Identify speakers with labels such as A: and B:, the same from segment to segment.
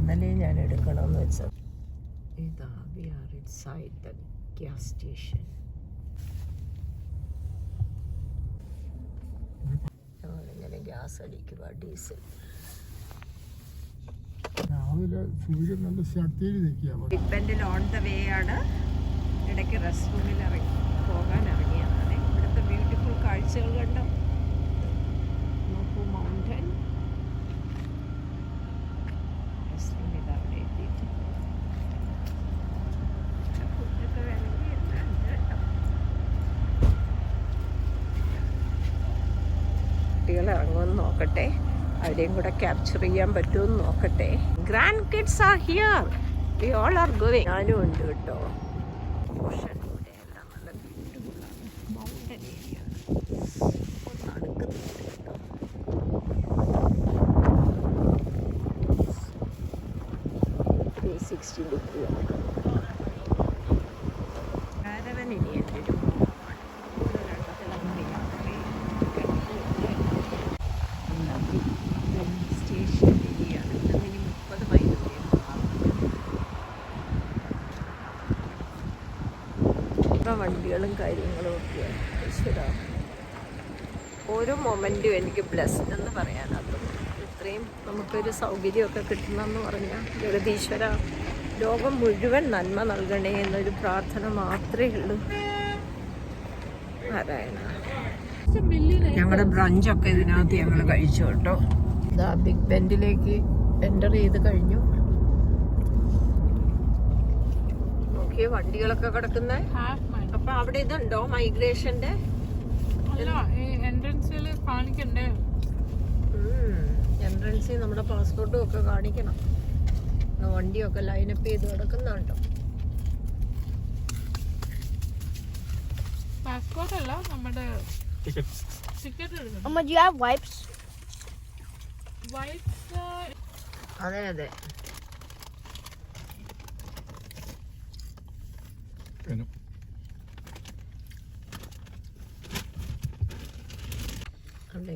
A: ഇന്നലെ ഞാൻ എടുക്കണമെന്ന് വെച്ചത്. ഇതാ we are inside the gas station. ഞങ്ങളിങ്ങനെ ഗ്യാസ് അടിക്കുക, ഡീസൽ.
B: സൂര്യൻ നല്ല ശക്തിയിൽ നിൽക്കുക.
A: ബിഗ് ബെൻഡിൽ ഓൺ ദ വേ ആണ്. ഇടയ്ക്ക് റെസ്റ്റ് റൂമിൽ പോകാൻ ഇറങ്ങിയതാണ്. ഇവിടുത്തെ ബ്യൂട്ടിഫുൾ കാഴ്ചകൾ കണ്ടോ. നോക്കൂ, മൗണ്ടൻ. റെസ്റ്റ് റൂം ഇതവിടെ എത്തിയിട്ട് ഫുഡൊക്കെ വേണമെങ്കിൽ എല്ലാം ഉണ്ട് കേട്ടോ. കുട്ടികൾ ഇറങ്ങുമെന്ന് നോക്കട്ടെ, അവരെയും കൂടെ ക്യാപ്ചർ ചെയ്യാൻ പറ്റുമെന്ന് നോക്കട്ടെ. Grand kids are here, we all are going. ഞാനും ഉണ്ട് കേട്ടോ. ഓഷൻ എല്ലാം നല്ല ബ്യൂട്ടിഫുള്ളാണ്. മൗണ്ടൻ ഏരിയ നടക്കുന്നുണ്ട് കേട്ടോ. 360 ഡിഗ്രി കാരവൻ. ഇനി എൻ്റെ ഒരു സ്റ്റേഷൻ ഏരിയയാണ്. ഇനി 30 മൈൽ വണ്ടികളും കാര്യങ്ങളും ഒക്കെയാണ്. ഈശ്വരാ, ഓരോ മൊമെൻറ്റും എനിക്ക് ബ്ലെസ്ഡ് എന്ന് പറയാനത്. ഇത്രയും നമുക്കൊരു സൗകര്യമൊക്കെ കിട്ടണമെന്ന് പറഞ്ഞാൽ ജഗദീശ്വര, ലോകം മുഴുവൻ നന്മ നൽകണേ എന്നൊരു പ്രാർത്ഥന മാത്രമേ ഉള്ളൂ. നാരായണ. ഞങ്ങളുടെ ബ്രഞ്ചൊക്കെ ഇതിനകത്ത് ഞങ്ങൾ കഴിച്ചു കേട്ടോ. ഇതാ ബിഗ് ബെൻഡിലേക്ക് എൻ്റർ ചെയ്ത് കഴിഞ്ഞു. നോക്കിയേ, വണ്ടികളൊക്കെ കിടക്കുന്നേ. അപ്പൊ അവിടെ ഇതുണ്ടോ മൈഗ്രേഷന്റെ? എൻട്രൻസിൽ നമ്മുടെ പാസ്പോർട്ടും ഒക്കെ കാണിക്കണം. വണ്ടിയൊക്കെ ലൈനപ്പ് ചെയ്ത് കിടക്കുന്നുണ്ടോ?
C: പാസ്പോർട്ട് അല്ല, നമ്മുടെ ടിക്കറ്റ്.
A: അതെ അതെ.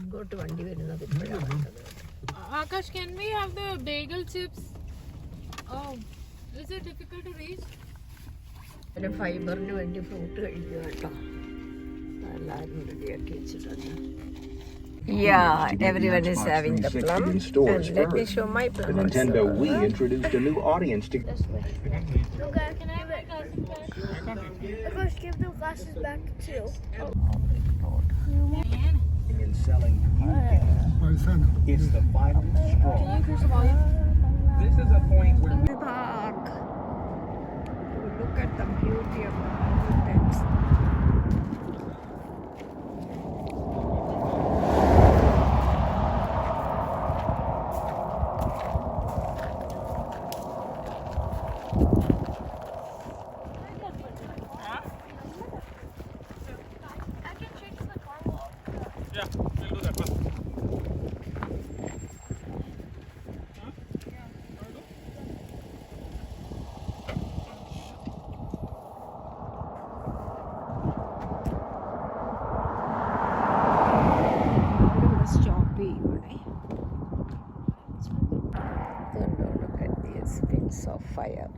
A: ഇങ്ങോട്ട് വണ്ടി വരുന്നത് ഇപ്പോഴാണ്.
C: Akash, can we have the bagel chips? Oh, is it difficult to reach?
A: ഒരു ഫൈബറിന് വേണ്ടി ഫ്രൂട്ട് കഴിക്കുക കേട്ടോ. എല്ലാവരും റെഡിയാക്കി വെച്ചിട്ടുണ്ട്. Yeah, everyone is having the plum. And let me show my plum.
D: The Nintendo Wii introduced a new audience to.
E: Okay, can I have my glasses back? Of course, give the glasses back too.
D: In selling it's the final straw.
E: Can you increase the volume?
D: This is a point where
A: Park. Look at the beauty of the mountains.
E: I can fix the car wall.
C: Yeah, we'll do that one.
A: Stop ഇവിടെ. Look at these pins of fire.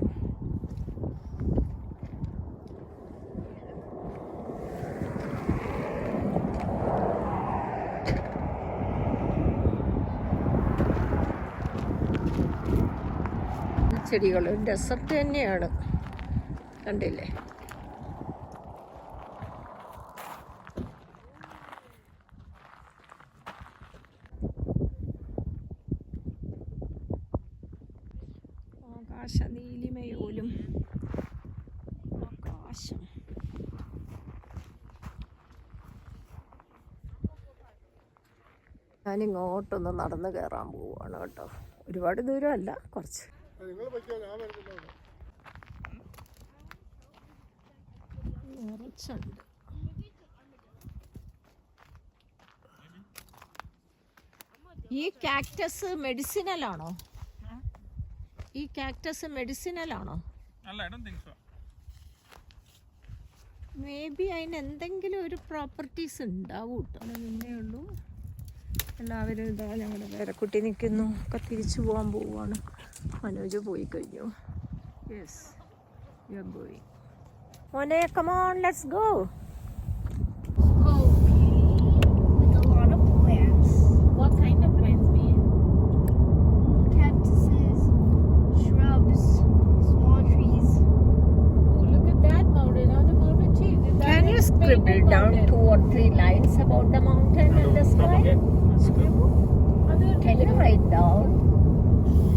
A: ചെടികൾ desert തന്നെയാണ്, കണ്ടില്ലേ? ആകാശ നീലിമയോലും ആകാശം. ഞാനിങ്ങോട്ടൊന്ന് നടന്ന് കയറാൻ പോവുകയാണ് കേട്ടോ. ഒരുപാട് ദൂരമല്ല, കുറച്ച്. നിറച്ചുണ്ട്. ഈ കാക്ടസ് മെഡിസിനലാണോ? ഈ കാക്ടസ് മെഡിസിനലാണോ? മേ ബി അതിന് എന്തെങ്കിലും ഒരു പ്രോപ്പർട്ടീസ് ഉണ്ടാവും കേട്ടോ. പിന്നെ ഉള്ളൂ. എല്ലാവരും ഇതാ ഞങ്ങളുടെ പേരക്കുട്ടി നിൽക്കുന്നു. ഒക്കെ തിരിച്ചു പോകാൻ പോവുകയാണ്. മനോജ് പോയി കഴിഞ്ഞു. Yes, you are going. മോനെ come on, let's go.
E: With a lot of plants.
C: What kind of plants, Bean?
E: Cactuses, shrubs, small trees.
C: Oh, look at that mountain. On the mountain cheese. Is that
A: Can you
C: a
A: scribble
C: painted
A: down
C: mountain?
A: 2 or 3 lines about the mountain and the sky? Scribble.
C: Other
A: Can you write down?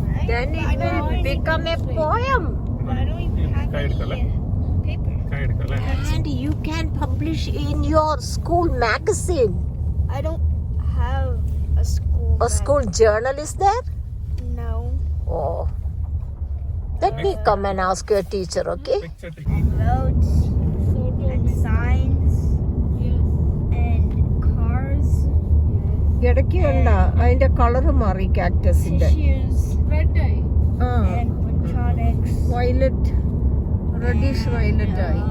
E: Right?
A: Then
E: But I
A: it
E: don't
A: will
E: even-
A: become a poem.
E: but I don't even have any paper.
A: And you can publish in your school magazine.
E: I don't have a school.
A: A school journal is there?
E: No.
A: Oh. Let me come and ask your teacher, okay?
E: And roads
C: Photo.
E: and signs
C: Yes.
E: and cars,
A: ഇടയ്ക്ക് കണ്ട അതിന്റെ colour മാറി കാക്ടസിന്റെ.
E: tissues
C: Red dye.
E: and electronics.
A: Violet, reddish violet ആയി.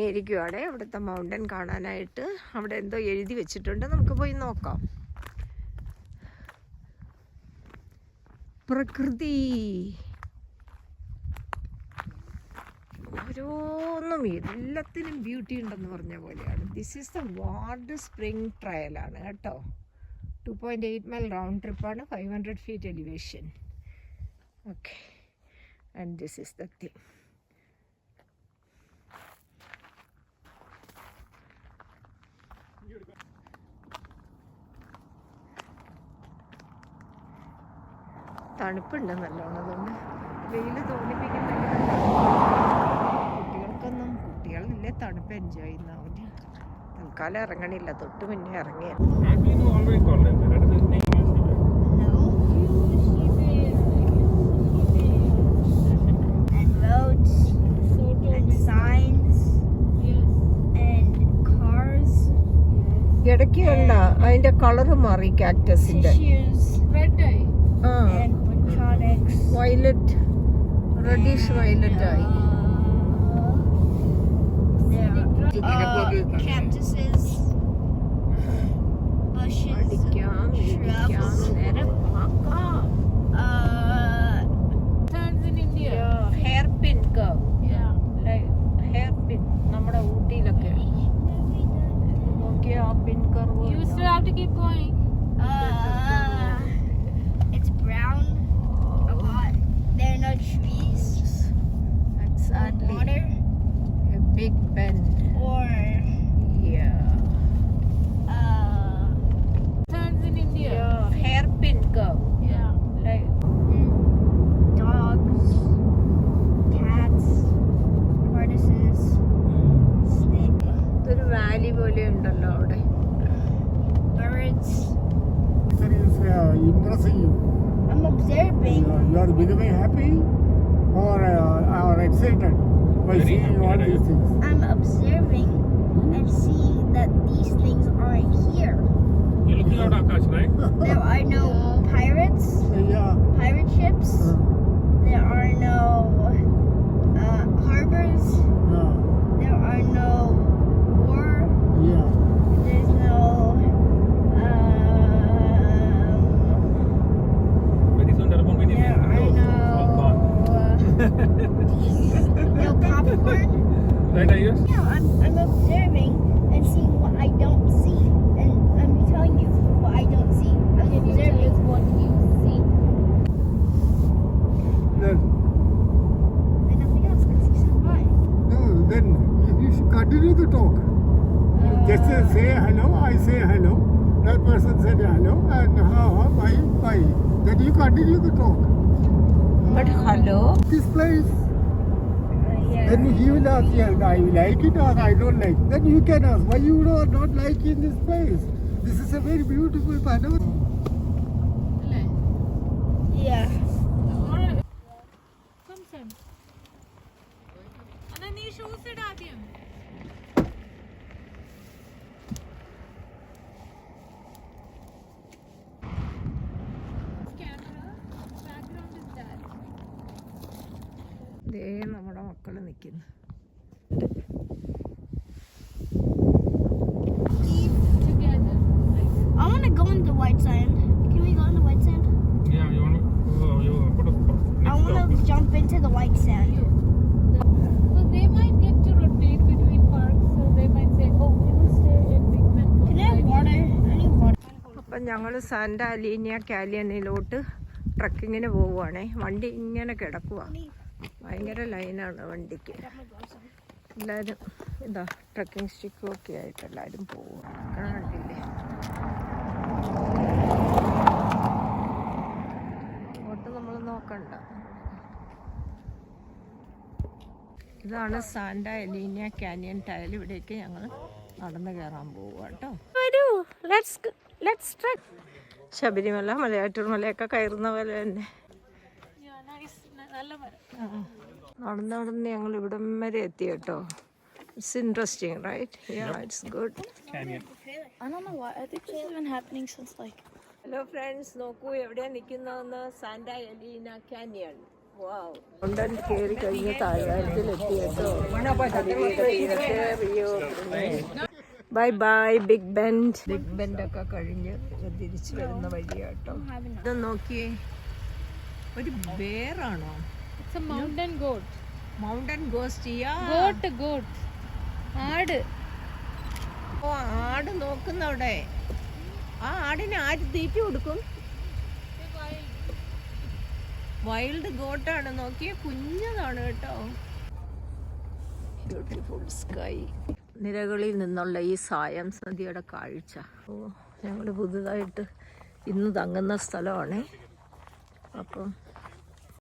A: ഇരിക്കുവാടെ അവിടുത്തെ mountain കാണാനായിട്ട്. അവിടെ എന്തോ എഴുതി വെച്ചിട്ടുണ്ട്, നമുക്ക് പോയി നോക്കാം. പ്രകൃതി ഓരോന്നും എല്ലാത്തിനും ബ്യൂട്ടി ഉണ്ടെന്ന് പറഞ്ഞ പോലെയാണ്. This is the ward spring ട്രയലാണ് കേട്ടോ. 2.8 മൈൽ റൗണ്ട് ട്രിപ്പാണ്, 500 feet elevation. Okay, and this is the thing. തണുപ്പുണ്ട് നല്ലോണം, അതുകൊണ്ട് വെയിൽ തോന്നിപ്പിക്കുന്നില്ല. കുട്ടികളില്ലേ തണുപ്പ് എൻജോയ് ചെയ്യുന്നവന്. തൽക്കാലം ഇറങ്ങണില്ല, തൊട്ട് മുന്നേ ഇറങ്ങിയ.
E: And roads
C: Photo.
E: and signs
C: Yes.
E: and cars,
A: ഇടയ്ക്ക് കണ്ട അതിന്റെ കളറ് മാറി കാക്ടസിന്റെ.
E: tissues
C: Red dye.
E: and electronics.
A: Violet, reddish violet ആയി.
E: Cactuses, bushes,
A: അടിക്കാം, ഇടിക്കാം, നേരെ പാക്കാം.
C: Turns in India.
A: Hair pin curve,
C: Yeah.
A: Hair pin നമ്മുടെ ഊട്ടിയിലൊക്കെ നോക്കിയ ആ പിൻ curve.
C: You still have to keep going.
E: it's brown a lot. There are no trees,
A: Exactly.
E: water,
A: A big bend.
E: or
A: Yeah.
C: Turns in India.
A: Hair pin curve.
C: Yeah.
A: Like
E: dogs, cats, tortoises, snake,
A: ഇതൊരു Valley പോലെ ഉണ്ടല്ലോ അവിടെ.
E: birds.
B: It is impressing you.
E: I'm observing.
B: You are becoming happy or excited by seeing all these things.
E: I'm observing and seeing that these things aren't here.
F: You're looking out Akash, right?
E: There are no pirates,
B: Yeah.
E: pirate ships. There are no harbors.
B: Yeah.
E: There are no war.
B: Yeah.
E: There's no
F: Very soon there won't be
E: there are
F: all gone.
E: no popcorn.
F: Right, Ayush?
E: Yeah, I'm observing and seeing what I don't see, and I'm telling you what I don't see. I'm
C: Can you tell
E: observing.
C: us what you see?
B: Then,
E: And nothing else because you said why.
B: no, then you should continue to talk. Just say hello, I say hello. That person said hello, and bye. Then you continue to talk.
A: But hello.
B: This place.
E: Yeah.
B: Then he will ask, yeah, I like it or I don't like. Then you can ask, why you are not liking this place? This is a very beautiful panorama.
E: Yeah.
C: Come, Sam. And then these shoes it at him. Camera. Background is that.
A: ദേ നമ്മുടെ മക്കള് നിൽക്കുന്നു.
C: Together. Like
E: I want to go in the white sand. Can we go in the white sand? jump into the white sand.
C: So they might get to rotate between parks. So they might say, oh, we will stay in Big Ben for
E: Can I have water? I need water.
A: അപ്പം ഞങ്ങൾ Santa അലീനിയ കാലിയനിലോട്ട് ട്രക്കിങ്ങിന് പോവുകയാണേ. വണ്ടി ഇങ്ങനെ കിടക്കുക, ഭയങ്കര ലൈനാണ് വണ്ടിക്ക്. എല്ലാവരും ഇതാ ട്രക്കിംഗ് സ്റ്റിക്കും ഒക്കെ ആയിട്ട് എല്ലാവരും പോവുക. കണ്ടില്ലേ, അങ്ങോട്ട് നമ്മൾ നോക്കണ്ട. ഇതാണ് സാന്റ എലീനിയ കാനിയൻ ടയൽ. ഇവിടേക്ക് ഞങ്ങൾ നടന്ന് കയറാൻ പോവുക കേട്ടോ. വരൂ, ലെറ്റ്സ് ട്രക്ക്. ശബരിമല, മലയാറ്റൂർ മലയൊക്കെ കയറുന്ന പോലെ തന്നെ
C: Yeah, nice. നല്ല മരം.
A: നടന്ന് നടന്ന് ഞങ്ങൾ ഇവിടം വരെ എത്തി കേട്ടോ. It's interesting, right? It's good.
F: Canyon.
E: I don't know why. I think this has been happening since like.
A: Hello friends, നോക്കൂ എവിടെയാ നിൽക്കുന്നതെന്ന്. Santa Elena Canyon. വാവ്, കൊണ്ടൻ കയറി കഴിഞ്ഞ് താഴ്വാരത്തിലെത്തി കേട്ടോ. Bye bye Big Bend. Big Bend ഒക്കെ കഴിഞ്ഞ് തിരിച്ചു വരുന്ന വഴിയാട്ടോ. ഇത് നോക്കിയേ, ഒരു ബേറാണോ?
C: It's a mountain goat.
A: Mountain ghost.
C: Goat. ആട്.
A: ഓ, ആട് നോക്കുന്നവിടെ. ആ ആടിന് ആര് തീറ്റ കൊടുക്കും? വൈൽഡ് ഗോട്ടാണ്. നോക്കിയേ, കുഞ്ഞതാണ് കേട്ടോ. Beautiful sky. നിരകളിൽ നിന്നുള്ള ഈ സായം സന്ധ്യയുടെ കാഴ്ച. ഓ, ഞങ്ങൾ പുതുതായിട്ട് ഇന്ന് തങ്ങുന്ന സ്ഥലമാണേ. അപ്പം